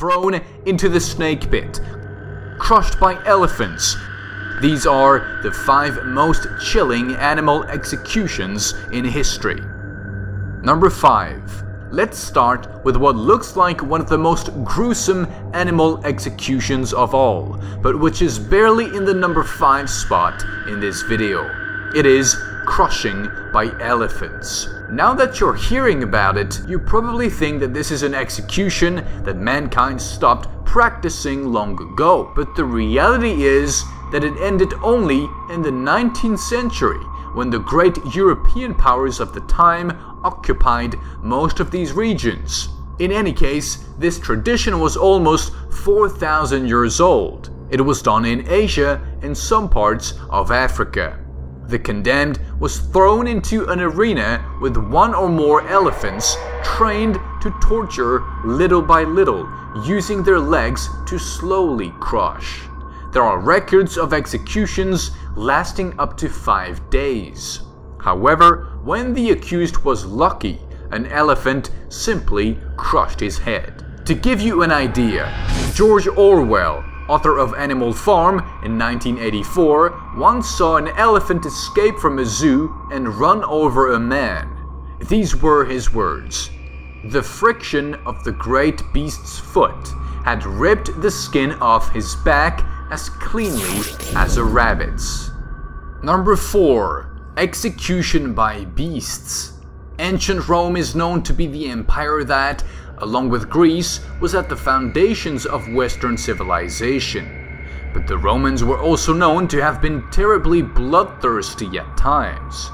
thrown into the snake pit, crushed by elephants. These are the 5 most chilling animal executions in history. Number 5. Let's start with what looks like one of the most gruesome animal executions of all, but which is barely in the number 5 spot in this video. It is crushing by elephants. Now that you're hearing about it, you probably think that this is an execution that mankind stopped practicing long ago. But the reality is that it ended only in the 19th century, when the great European powers of the time occupied most of these regions. In any case, this tradition was almost 4,000 years old. It was done in Asia and some parts of Africa. The condemned was thrown into an arena with 1 or more elephants trained to torture little by little, using their legs to slowly crush. There are records of executions lasting up to 5 days. However, when the accused was lucky, an elephant simply crushed his head. To give you an idea, George Orwell, author of Animal Farm in 1984, once saw an elephant escape from a zoo and run over a man. These were his words. "The friction of the great beast's foot had ripped the skin off his back as cleanly as a rabbit's." Number 4. Execution by beasts. Ancient Rome is known to be the empire that, along with Greece, was at the foundations of Western civilization. But the Romans were also known to have been terribly bloodthirsty at times.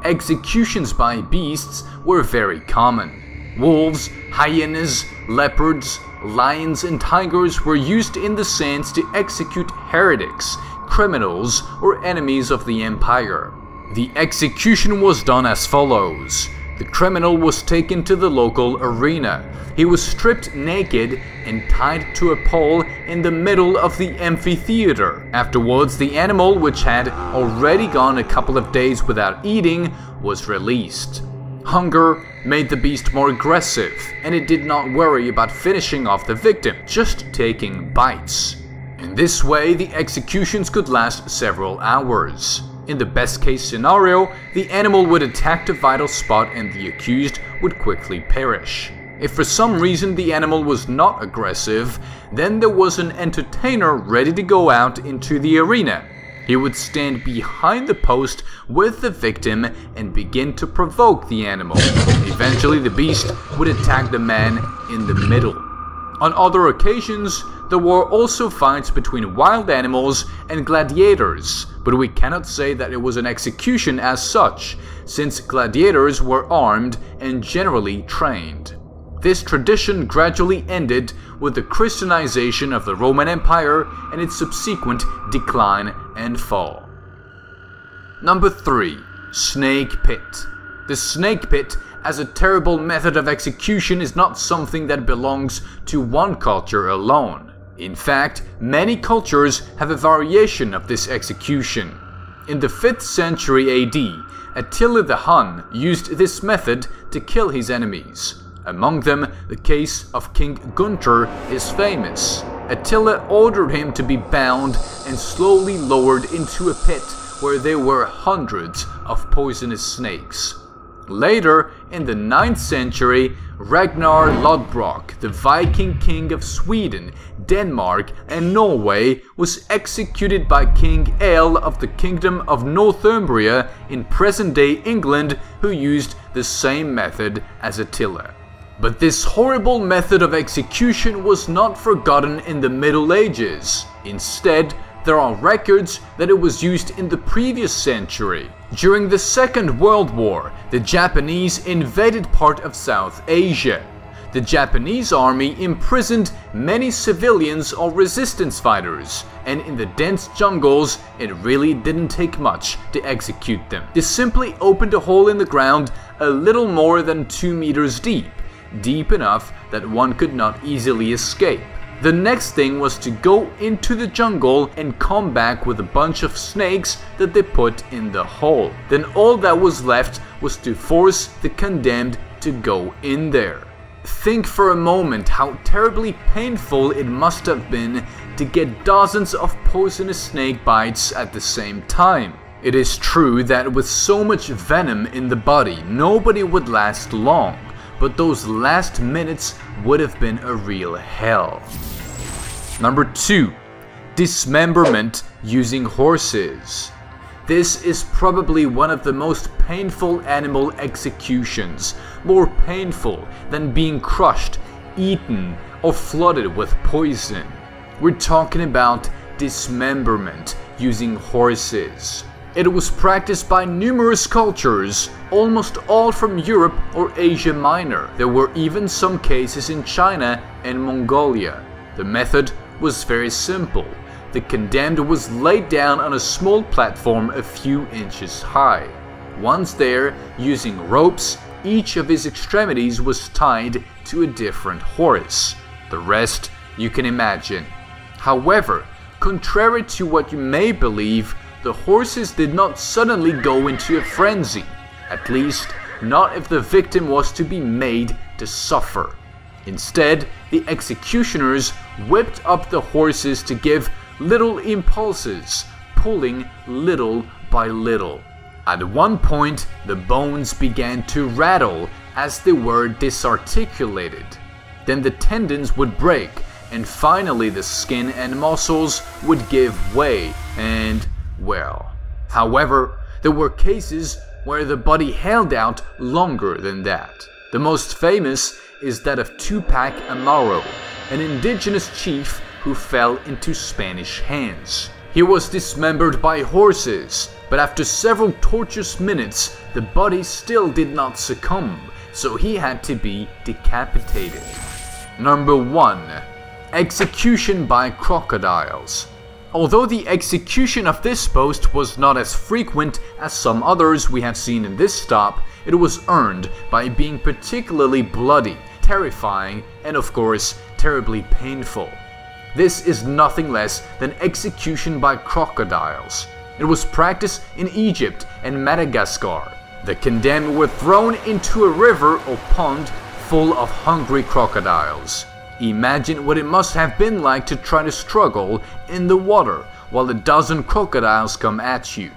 Executions by beasts were very common. Wolves, hyenas, leopards, lions and tigers were used in the sense to execute heretics, criminals, or enemies of the empire. The execution was done as follows. The criminal was taken to the local arena. He was stripped naked and tied to a pole in the middle of the amphitheater. Afterwards, the animal, which had already gone a couple of days without eating, was released. Hunger made the beast more aggressive, and it did not worry about finishing off the victim, just taking bites. In this way, the executions could last several hours. In the best case scenario, the animal would attack the vital spot and the accused would quickly perish. If for some reason the animal was not aggressive, then there was an entertainer ready to go out into the arena. He would stand behind the post with the victim and begin to provoke the animal. Eventually the beast would attack the man in the middle. On other occasions, there were also fights between wild animals and gladiators, but we cannot say that it was an execution as such, since gladiators were armed and generally trained. This tradition gradually ended with the Christianization of the Roman Empire and its subsequent decline and fall. Number 3. Snake Pit. The snake pit as a terrible method of execution is not something that belongs to one culture alone. In fact, many cultures have a variation of this execution. In the 5th century AD, Attila the Hun used this method to kill his enemies. Among them, the case of King Gunther is famous. Attila ordered him to be bound and slowly lowered into a pit where there were hundreds of poisonous snakes. Later, in the 9th century, Ragnar Lodbrok, the Viking king of Sweden, Denmark and Norway, was executed by King Eil of the Kingdom of Northumbria in present-day England, who used the same method as Attila. But this horrible method of execution was not forgotten in the Middle Ages. Instead, there are records that it was used in the previous century. During the Second World War, the Japanese invaded part of South Asia. The Japanese army imprisoned many civilians or resistance fighters, and in the dense jungles, it really didn't take much to execute them. They simply opened a hole in the ground a little more than 2 meters deep, deep enough that one could not easily escape. The next thing was to go into the jungle and come back with a bunch of snakes that they put in the hole. Then all that was left was to force the condemned to go in there. think for a moment how terribly painful it must have been to get dozens of poisonous snake bites at the same time. It is true that with so much venom in the body, nobody would last long, but those last minutes would have been a real hell. Number 2. Dismemberment using horses. This is probably one of the most painful animal executions, more painful than being crushed, eaten, or flooded with poison. We're talking about dismemberment using horses. It was practiced by numerous cultures, almost all from Europe or Asia Minor. There were even some cases in China and Mongolia. The method was very simple. The condemned was laid down on a small platform a few inches high. Once there, using ropes, each of his extremities was tied to a different horse. The rest you can imagine. However, contrary to what you may believe, the horses did not suddenly go into a frenzy. At least, not if the victim was to be made to suffer. Instead, the executioners whipped up the horses to give little impulses, pulling little by little. At one point, the bones began to rattle as they were disarticulated. Then the tendons would break, and finally the skin and muscles would give way, and, well. However, there were cases where the body held out longer than that. The most famous is that of Tupac Amaru, an indigenous chief who fell into Spanish hands. He was dismembered by horses, but after several torturous minutes, the body still did not succumb, so he had to be decapitated. Number 1. Execution by crocodiles. Although the execution of this post was not as frequent as some others we have seen in this stop, it was earned by being particularly bloody, terrifying, and of course, terribly painful. This is nothing less than execution by crocodiles. It was practiced in Egypt and Madagascar. The condemned were thrown into a river or pond full of hungry crocodiles. Imagine what it must have been like to try to struggle in the water while a dozen crocodiles come at you.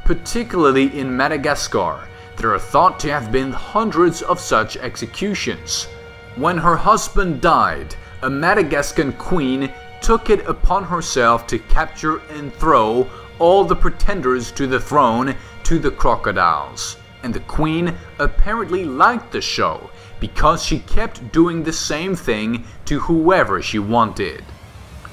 Particularly in Madagascar, there are thought to have been hundreds of such executions. When her husband died, a Madagascan queen took it upon herself to capture and throw all the pretenders to the throne to the crocodiles. And the queen apparently liked the show because she kept doing the same thing to whoever she wanted.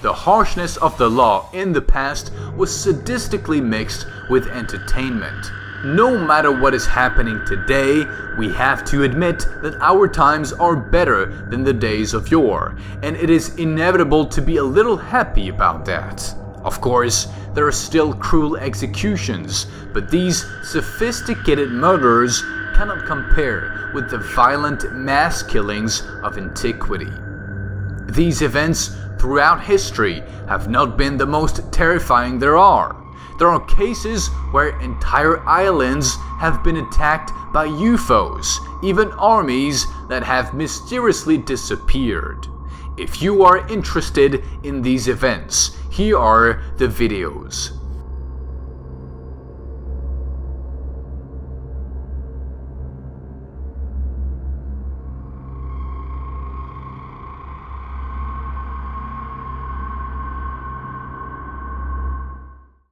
The harshness of the law in the past was sadistically mixed with entertainment. No matter what is happening today, we have to admit that our times are better than the days of yore, and it is inevitable to be a little happy about that. Of course, there are still cruel executions, but these sophisticated murders cannot compare with the violent mass killings of antiquity. These events throughout history have not been the most terrifying there are. There are cases where entire islands have been attacked by UFOs, even armies that have mysteriously disappeared. If you are interested in these events, here are the videos.